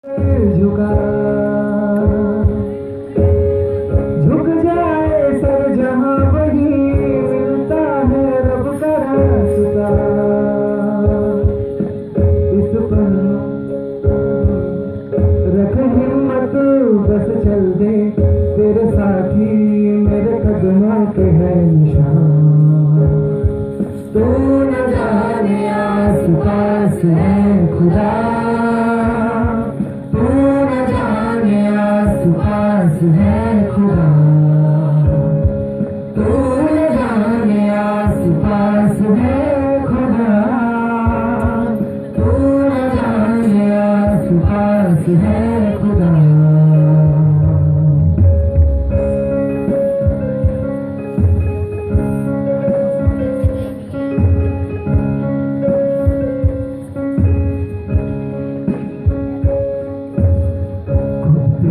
झुका झुक जाए सर जहां वही मिलता है रब का रास्ता। इस पर रख हिम्मत बस चल दे, तेरे साथी मेरे कदमों के है निशान। तू न जाने आस पास है खुदा, तू न जाने आस पास है खुदा, तू न जाने आस पास है खुदा, तू न जाने आस पास है खुदा।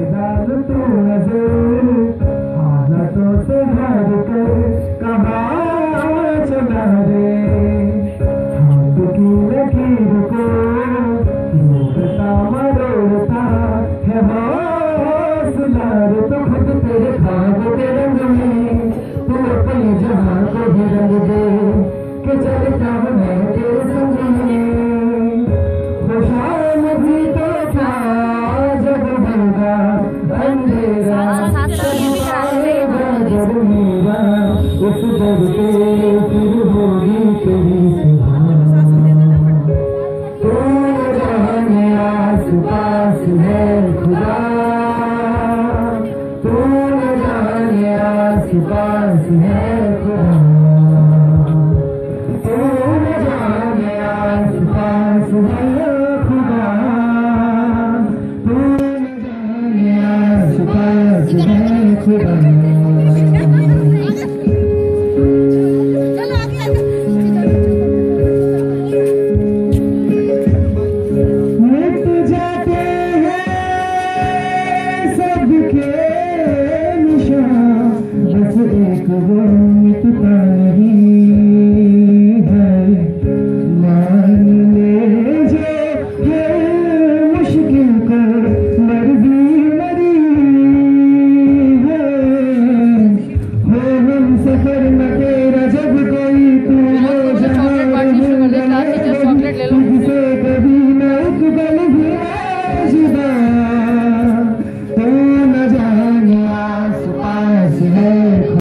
डाल तू नजर हालातों से हार कर कहाँ चला रे, हाथ की लकीर को रोकता मरोड़ता है हौसला रे। तो खुद तेरे ख्वाब के रंग में तू अपने जहां को भी रंग दे कि चलता मैं तेरे संग में। खुशाम भी तो था जब भंगा अंधेरा मेरा, उस जग पे फिर होगी तेरी सुबह। तू न जाने आस पास है खुदा, तू न जाने आस पास है खुदा, तू न जाने आस पास है खुदा, तू न जाने आस पास है खुदा।